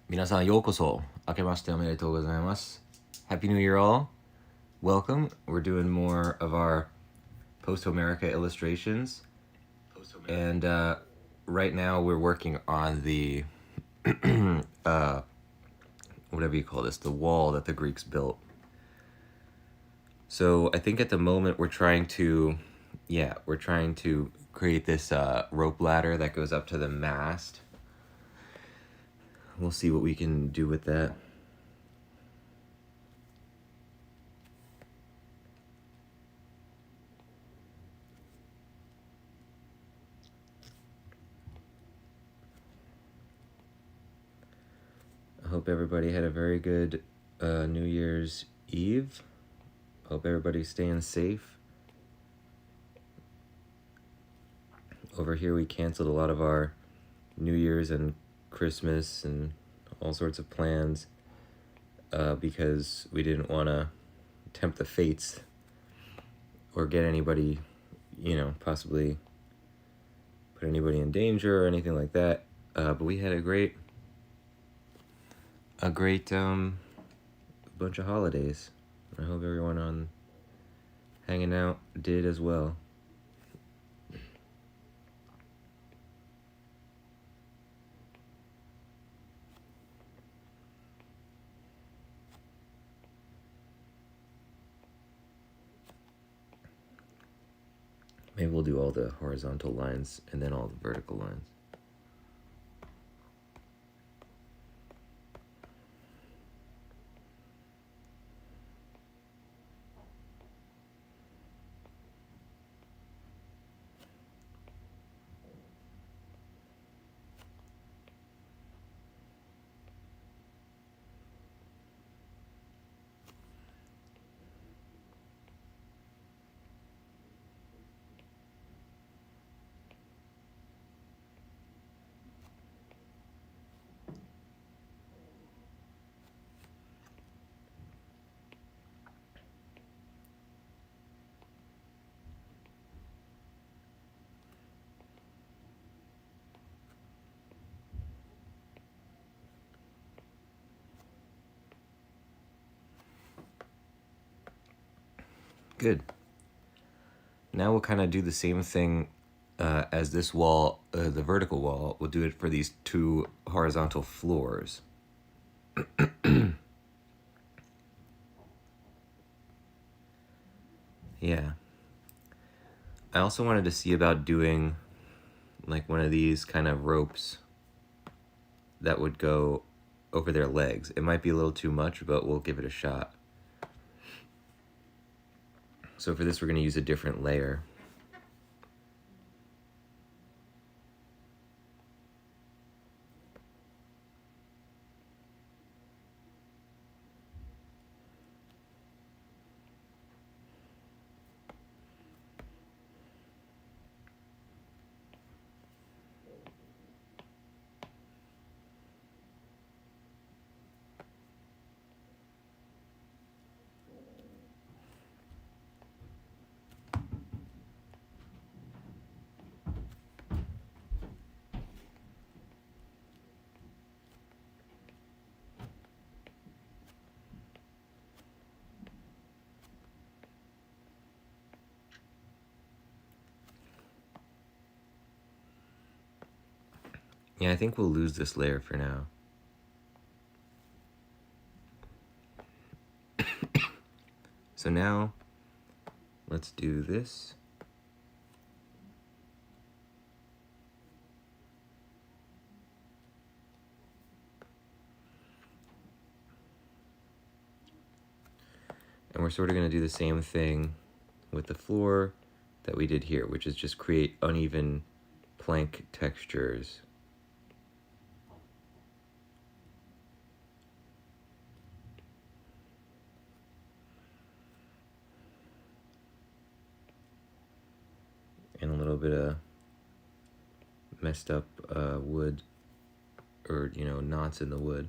皆さんようこそ。明けましておめでとうございます。Happy New Year all. Welcome. We're doing more of our Posthomerica illustrations. And right now we're working on the, whatever you call this, the wall that the Greeks built. So I think at the moment we're trying to create this rope ladder that goes up to the mast. We'll see what we can do with that. I hope everybody had a very good New Year's Eve. Hope everybody's staying safe. Over here we canceled a lot of our New Year's and Christmas and all sorts of plans because we didn't want to tempt the fates or get anybody, possibly put anybody in danger or anything like that. But we had a great bunch of holidays. I hope everyone on hanging out did as well. Maybe we'll do all the horizontal lines and then all the vertical lines. Good. Now we'll kind of do the same thing as this wall, the vertical wall. We'll do it for these two horizontal floors. Yeah. I also wanted to see about doing like one of these kind of ropes that would go over their legs. It might be a little too much, but we'll give it a shot. So for this, we're going to use a different layer. Yeah, I think we'll lose this layer for now. So now, let's do this. And we're sort of going to do the same thing with the floor that we did here, which is just create uneven plank textures. And a little bit of messed up wood, or knots in the wood.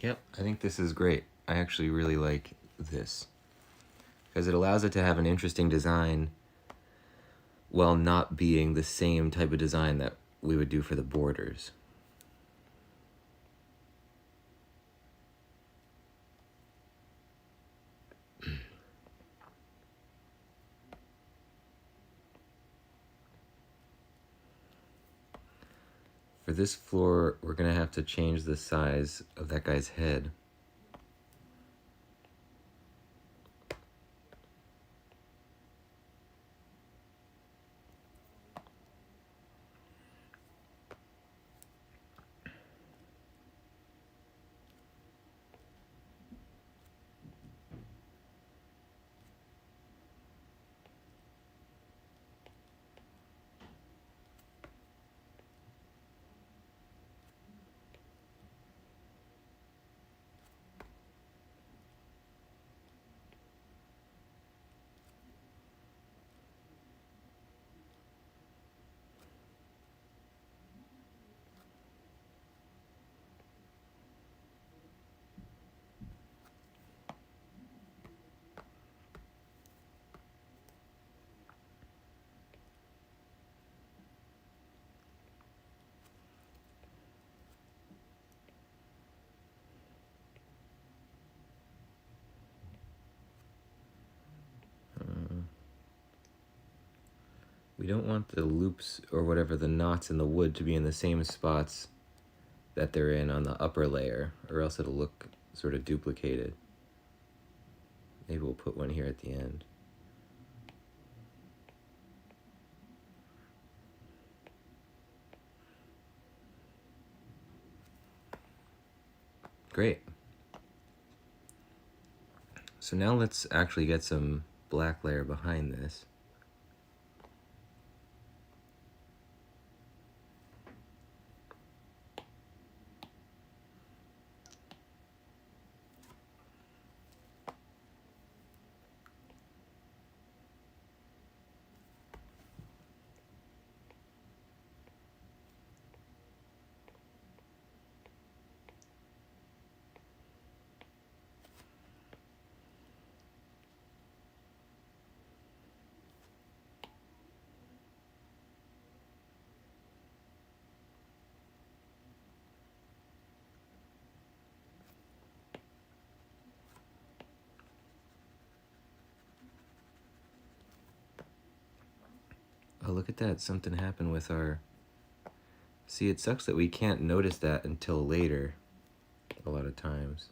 Yep, I think this is great. I actually really like this because it allows it to have an interesting design while not being the same type of design that we would do for the borders. For this floor, we're going to have to change the size of that guy's head. We don't want the loops or whatever, the knots in the wood, to be in the same spots that they're in on the upper layer, or else it'll look sort of duplicated. Maybe we'll put one here at the end. Great. So now let's actually get some black layer behind this. Oh, look at that. Something happened with our... See, it sucks that we can't notice that until later, a lot of times.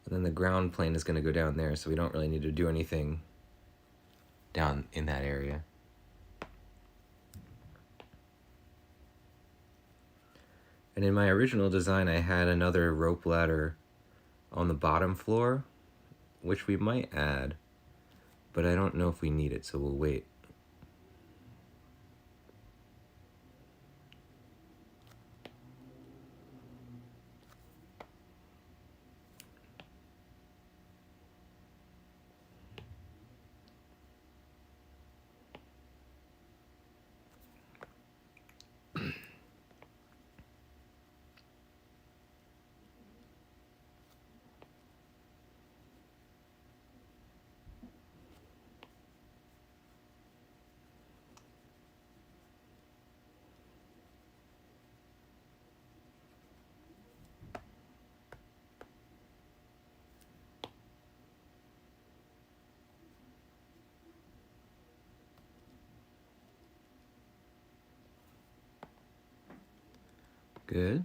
And then the ground plane is going to go down there, so we don't really need to do anything down in that area. And in my original design, I had another rope ladder on the bottom floor, which we might add, but I don't know if we need it, so we'll wait. Good.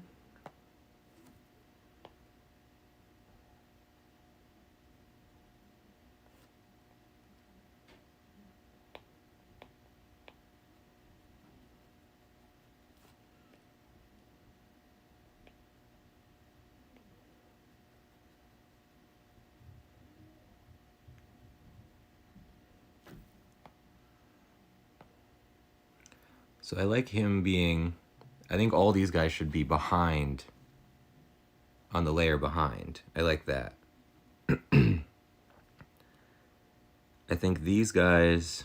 So I like him being, I think all these guys should be behind, on the layer behind. I like that. I think these guys,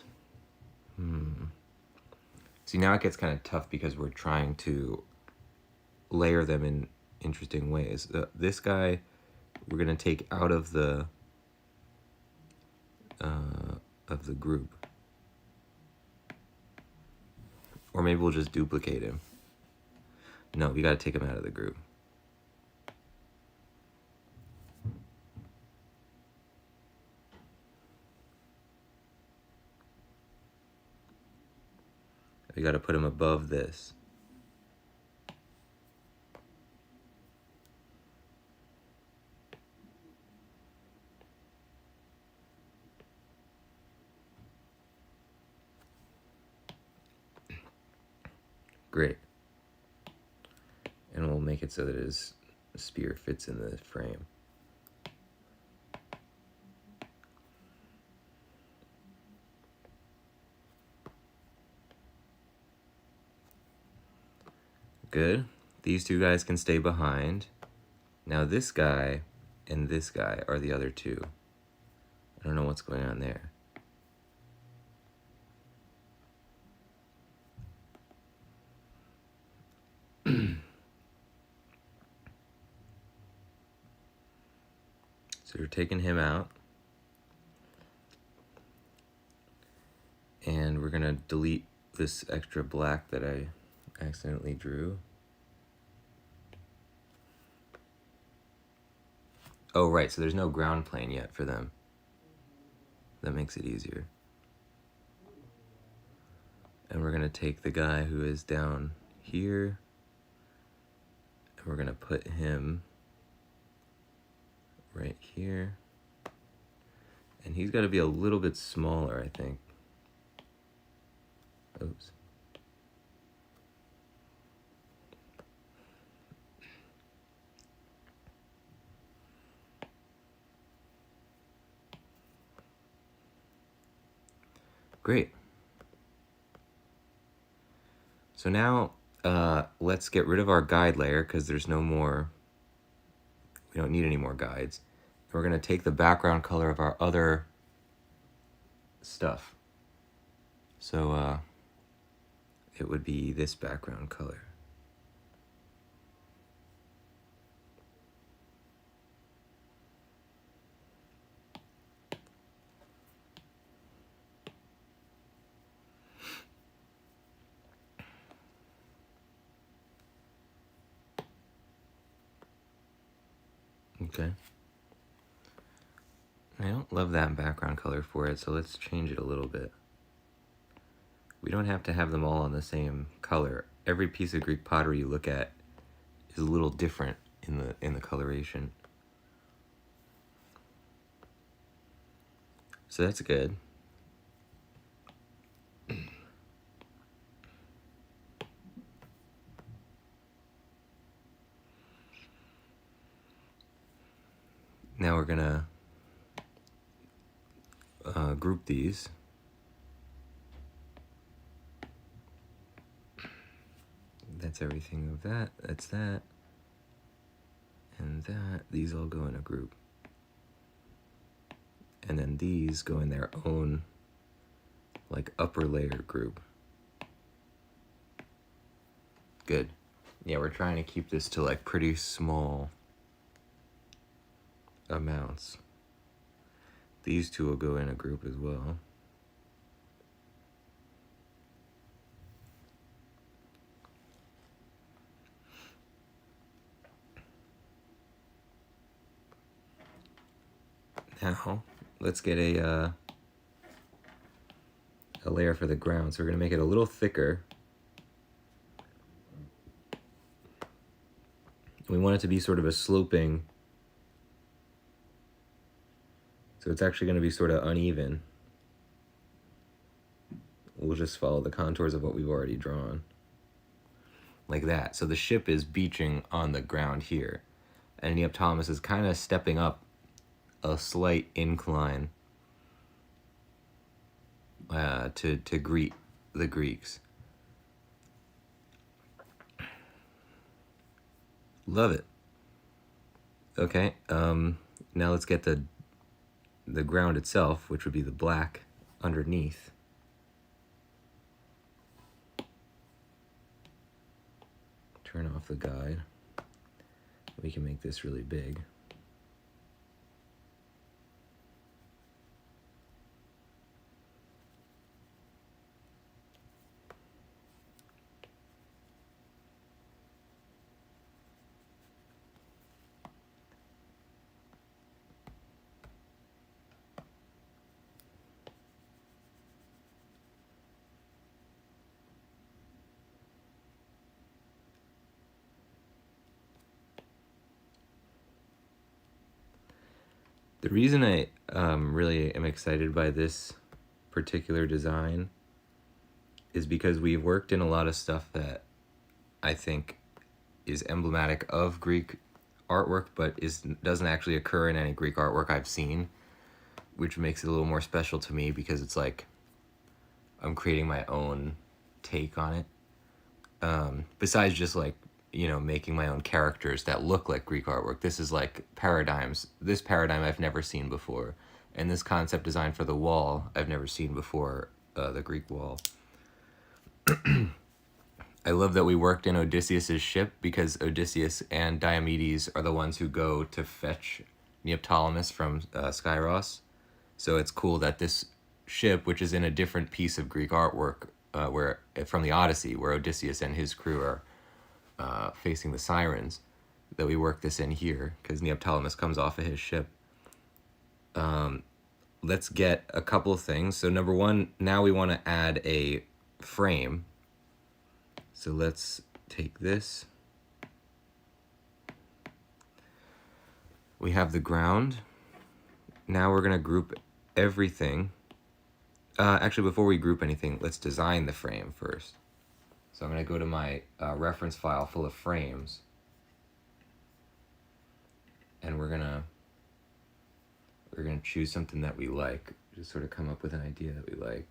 see now it gets kind of tough because we're trying to layer them in interesting ways. This guy, we're gonna take out of the group. Or maybe we'll just duplicate him. No, we gotta take him out of the group. We gotta put him above this. Great. And we'll make it so that his spear fits in the frame. Good. These two guys can stay behind. Now this guy and this guy are the other two. I don't know what's going on there. So we're taking him out. And we're gonna delete this extra black that I accidentally drew. Oh, right, so there's no ground plane yet for them. That makes it easier. And we're gonna take the guy who is down here, and we're gonna put him right here. And he's gotta be a little bit smaller, I think. Oops. Great. So now let's get rid of our guide layer because there's no more, we don't need any more guides. And we're gonna take the background color of our other stuff. So it would be this background color. Okay. I don't love that background color for it, so let's change it a little bit. We don't have to have them all on the same color. Every piece of Greek pottery you look at is a little different in the coloration. So that's good. Now we're gonna group these. That's everything of that. That's that. And that. These all go in a group. And then these go in their own, like, upper layer group. Good. Yeah, we're trying to keep this to, like, pretty small amounts. These two will go in a group as well. Now, let's get a layer for the ground. So we're gonna make it a little thicker. We want it to be sort of a sloping, so it's actually going to be sort of uneven. We'll just follow the contours of what we've already drawn. Like that. So the ship is beaching on the ground here. And Neoptolemus is kind of stepping up a slight incline to greet the Greeks. Love it. Okay, now let's get the ground itself, which would be the black underneath. Turn off the guide. We can make this really big. The reason I really am excited by this particular design is because we've worked in a lot of stuff that I think is emblematic of Greek artwork, but doesn't actually occur in any Greek artwork I've seen, which makes it a little more special to me because it's like I'm creating my own take on it. Besides just like, you know, making my own characters that look like Greek artwork. This is like paradigms. This paradigm I've never seen before. And this concept design for the wall I've never seen before, the Greek wall. I love that we worked in Odysseus's ship because Odysseus and Diomedes are the ones who go to fetch Neoptolemus from Skyros. So it's cool that this ship, which is in a different piece of Greek artwork, where from the Odyssey, where Odysseus and his crew are facing the sirens, that we work this in here because Neoptolemus comes off of his ship. Let's get a couple of things. So number one, now we want to add a frame. So let's take this. We have the ground. Now we're going to group everything. Actually, before we group anything, let's design the frame first. So I'm going to go to my reference file full of frames. And we're going to choose something that we like. Just sort of come up with an idea that we like.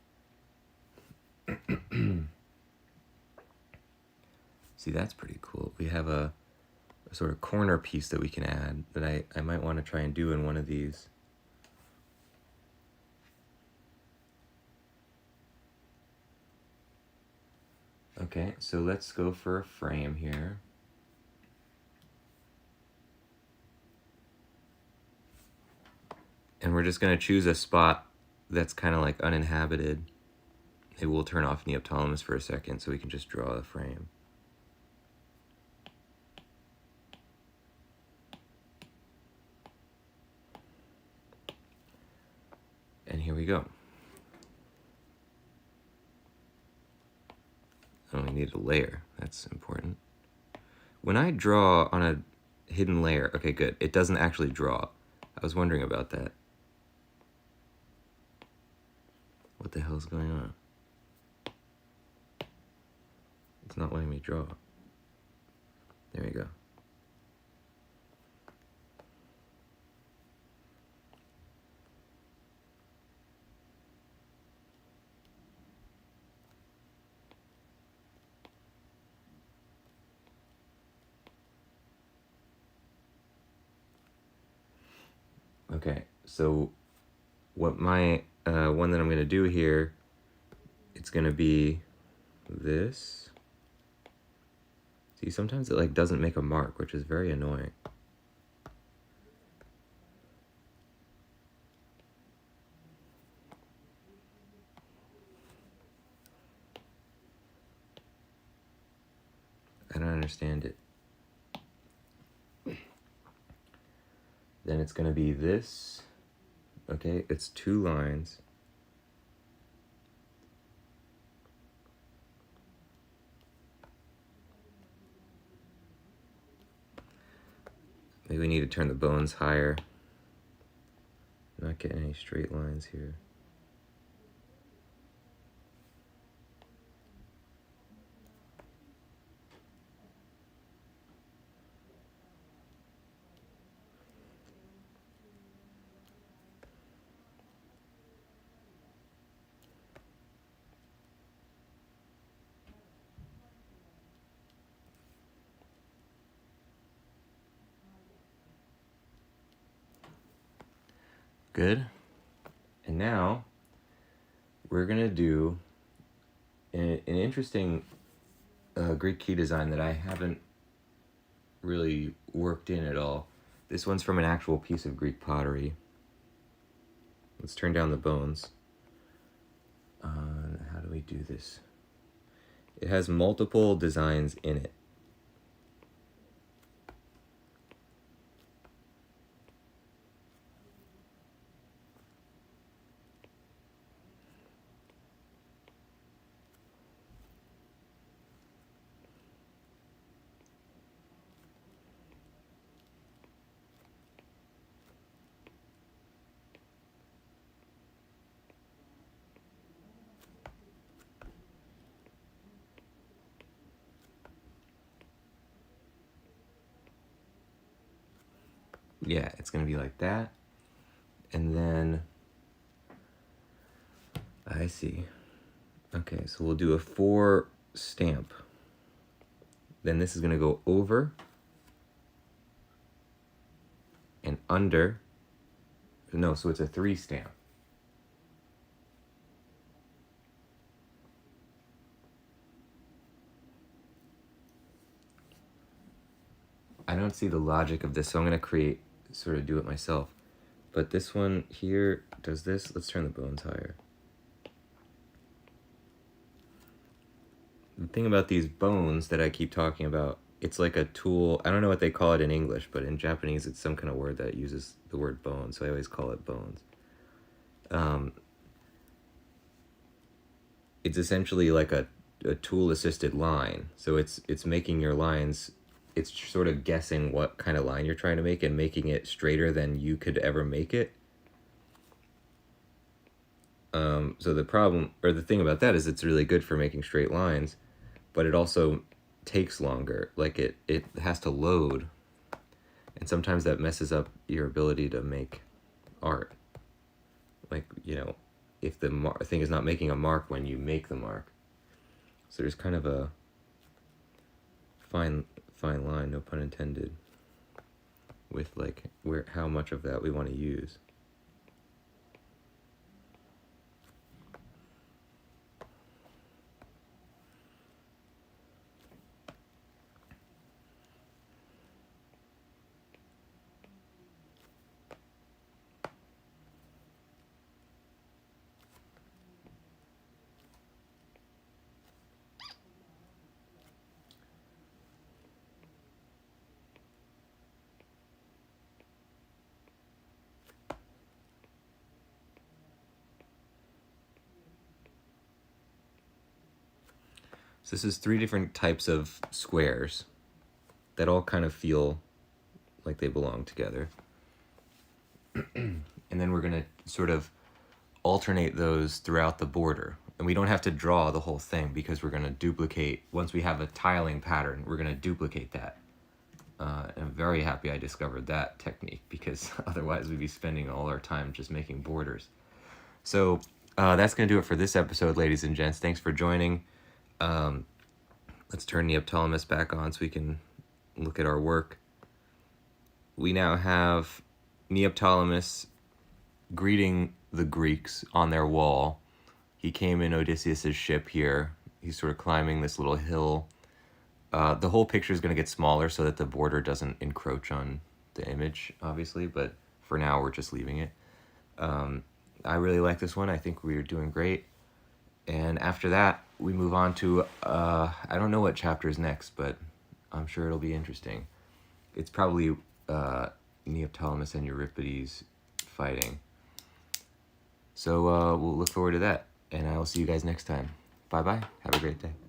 See, that's pretty cool. We have a sort of corner piece that we can add that I might want to try and do in one of these. Okay, so let's go for a frame here. And we're just going to choose a spot that's kind of like uninhabited. Maybe we'll turn off Neoptolemus for a second so we can just draw the frame. And here we go. Oh, we need a layer. That's important. When I draw on a hidden layer, okay, good. It doesn't actually draw. I was wondering about that. What the hell is going on? It's not letting me draw. There we go. Okay, so what my one that I'm going to do here, it's going to be this. See, sometimes it like doesn't make a mark, which is very annoying. I don't understand it. Then it's going to be this. Okay, it's 2 lines. Maybe we need to turn the bones higher. Not getting any straight lines here. Good. And now we're gonna do an interesting Greek key design that I haven't really worked in at all. This one's from an actual piece of Greek pottery. Let's turn down the bones. How do we do this? It has multiple designs in it. Yeah, it's gonna be like that. And then, I see. Okay, so we'll do a 4 stamp. Then this is gonna go over and under. No, so it's a 3 stamp. I don't see the logic of this, so I'm gonna sort of do it myself. But this one here does this. Let's turn the bones higher. The thing about these bones that I keep talking about, it's like a tool. I don't know what they call it in English, but in Japanese it's some kind of word that uses the word bone, so I always call it bones. It's essentially like a tool-assisted line. So it's making your lines, it's sort of guessing what kind of line you're trying to make and making it straighter than you could ever make it. So the problem, or the thing about that is it's really good for making straight lines, but it also takes longer. Like it has to load, and sometimes that messes up your ability to make art. Like, you know, if the thing is not making a mark when you make the mark. So there's kind of a fine line, no pun intended, with like how much of that we want to use. So this is 3 different types of squares that all kind of feel like they belong together. And then we're going to sort of alternate those throughout the border. And we don't have to draw the whole thing because we're going to duplicate, once we have a tiling pattern, we're going to duplicate that. And I'm very happy I discovered that technique, because otherwise we'd be spending all our time just making borders. So that's going to do it for this episode, ladies and gents. Thanks for joining. Let's turn Neoptolemus back on so we can look at our work. We now have Neoptolemus greeting the Greeks on their wall. He came in Odysseus's ship here. He's sort of climbing this little hill. The whole picture is going to get smaller so that the border doesn't encroach on the image, obviously, but for now we're just leaving it. I really like this one. I think we're doing great. And after that, we move on to, I don't know what chapter is next, but I'm sure it'll be interesting. It's probably Neoptolemus and Euripides fighting. So we'll look forward to that, and I will see you guys next time. Bye-bye. Have a great day.